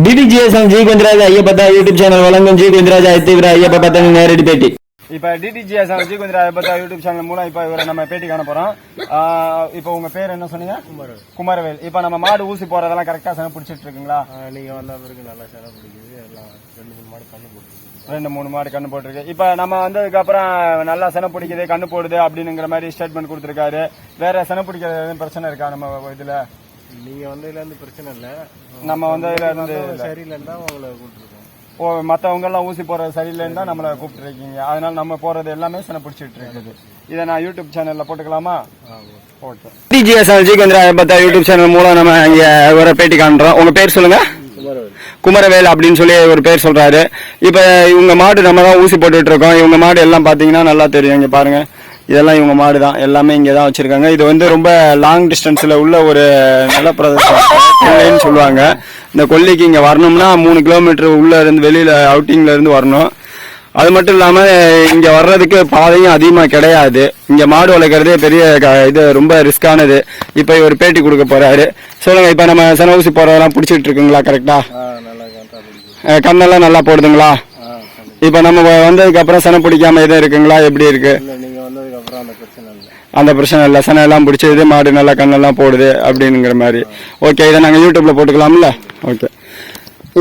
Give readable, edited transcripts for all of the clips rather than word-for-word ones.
DDGS G Kundiraj Ayyappa YouTube channel வழங்கும் G Kundiraj தீவிர ஐயப்பா பத்தங்க நேரடி பேட்டி. இப்ப DDGS G Kundiraj Ayyappa YouTube channel மூலம் இப்ப இவரை நம்ம பேட்டி காண போறோம். இப்ப உங்க பேர் என்ன சொன்னீங்க? குமரவேல். இப்ப நம்ம மாடு ஊசி போறதெல்லாம் கரெக்டா சென பிடிச்சிட்டு இருக்குங்களா? நீங்க வந்த பிறகு நல்லா சென பிடிக்குது. எல்லாம் 2-3 மாடு கண்ணு போட்டுருக்கு. 2-3 மாடு கண்ணு போட்டுருக்கு. இப்ப நம்ம வந்ததுக்கு அப்புறம் நல்லா சென பிடிக்குது, கண்ணு போடுது அப்படிங்கிற மாதிரி ஸ்டேட்மெண்ட் கொடுத்திருக்காரு. வேற சென பிடிக்கிறது பிரச்சனை இருக்கா நம்ம இதுல? நீங்க வந்ததுல இருந்து பிரச்சனை இல்ல, நம்ம வந்ததுல இருந்து சரியில்லைன்னா உங்களை கூப்பிட்டுருக்கோம். மத்தவங்க எல்லாம் ஊசி போறது சரியில்லைன்னு நம்மளை கூப்பிட்டு இருக்கீங்க. அதனால நம்ம போறது எல்லாமே சென பிடிச்சிட்டு இருக்குது. இதை நான் யூடியூப் சேனல்ல போட்டுக்கலாமா? Okay. DDGS G Kundiraj YouTube channel மூலம் நம்ம இங்க ஒரு பேட்டி காண்றோம். உங்க பேர் சொல்லுங்க. குமரவேல் அப்படின்னு சொல்லி ஒரு பேர் சொல்றாரு. இப்ப இவங்க மாடு நம்ம தான் ஊசி போட்டுட்டு இருக்கோம். இவங்க மாடு எல்லாம் பாத்தீங்கன்னா நல்லா தெரியும். இங்க பாருங்க, இதெல்லாம் இவங்க மாடு தான், எல்லாமே இங்கதான் வச்சிருக்காங்க. இது வந்து ரொம்ப லாங் டிஸ்டன்ஸ்ல உள்ள ஒரு நல்ல பிரதேசம் சொல்லுவாங்க. இந்த கொல்லிக்கு இங்க வரணும்னா 3 கிலோமீட்டர் உள்ள இருந்து வெளியில அவுட்டிங்ல இருந்து வரணும். அது மட்டும் இல்லாம இங்க வர்றதுக்கு பாதையும் அதிகமா கிடையாது. இங்க மாடு வளர்க்கறதே பெரிய இது, ரொம்ப ரிஸ்கானது. இப்ப இவர் பேட்டி கொடுக்க போறாரு. சொல்லுங்க, இப்ப நம்ம சென ஊசி போறதெல்லாம் பிடிச்சிட்டு இருக்குங்களா? கரெக்டா கண்ணெல்லாம் நல்லா போடுதுங்களா? இப்ப நம்ம வந்ததுக்கு அப்புறம் சென பிடிக்காம எதுவும் இருக்குங்களா? எப்படி இருக்கு? அந்த பிரச்சனை இல்ல, சென எல்லாம் பிடிச்சது, மாடு நல்லா கண்ணெல்லாம் போடுது அப்படிங்கிற மாதிரி. ஓகே, இதை நாங்க யூடியூப்ல போட்டுக்கலாம்ல? ஓகே.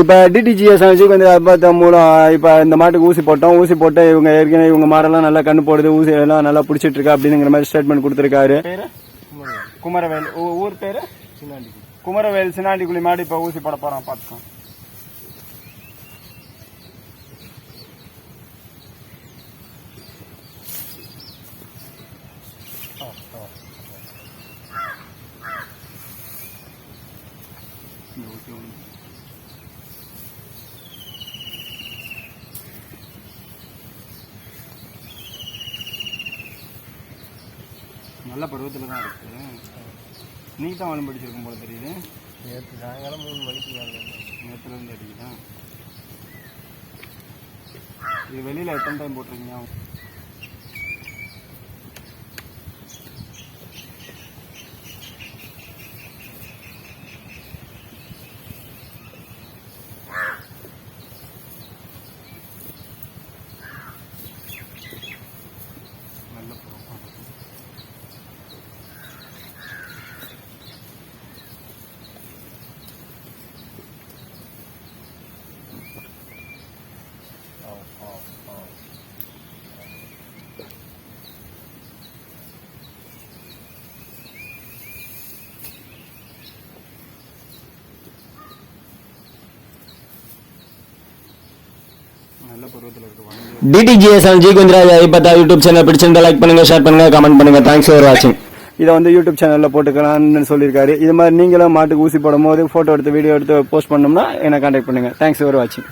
இப்ப DDGS ஜி குந்திராஜ் மூலம் இப்ப இந்த மாட்டுக்கு ஊசி போட்டோம். ஊசி போட்டு இவங்க ஏற்கனவே இவங்க மாடெல்லாம் நல்லா கண்ணு போடுது, ஊசி எல்லாம் நல்லா பிடிச்சிட்டு இருக்கா அப்படிங்கிற மாதிரி ஸ்டேட்மெண்ட் கொடுத்திருக்காரு. குமரவேல். ஊர் பேரு குமரவேல். சின்னாண்டிக்குழி மாடு இப்ப ஊசி போட போறோம், பாத்துக்கோ. நல்ல பருவத்தில் தான் இருக்கு. நீங்க தான் வளம் படிச்சிருக்கும் போல தெரியுது. நேற்று சாயங்காலம் 3 மணிக்கு நேற்றுல இருந்து அடிக்குதான். இது வெளியில எத்தனை டைம் போட்டிருக்கீங்க? நல்ல பருவத்தில் இருக்கு. DDGS G Kundiraj Ayyappa YouTube channel பிடிச்சிருந்தா லைக் பண்ணுங்க, ஷேர் பண்ணுங்க, கமெண்ட் பண்ணுங்க. தேங்க்ஸ் ஃபார் வாட்சிங். இதை வந்து யூடியூப் சேனல்ல போட்டுக்கலாம்னு சொல்லியிருக்காரு. இது மாதிரி நீங்களும் மாட்டுக்கு ஊசி போடும் போது போட்டோ எடுத்து வீடியோ எடுத்து போஸ்ட் பண்ணோம்னா என்ன கான்டாக்ட் பண்ணுங்க. தேங்க்ஸ் ஃபார் வாட்சிங்.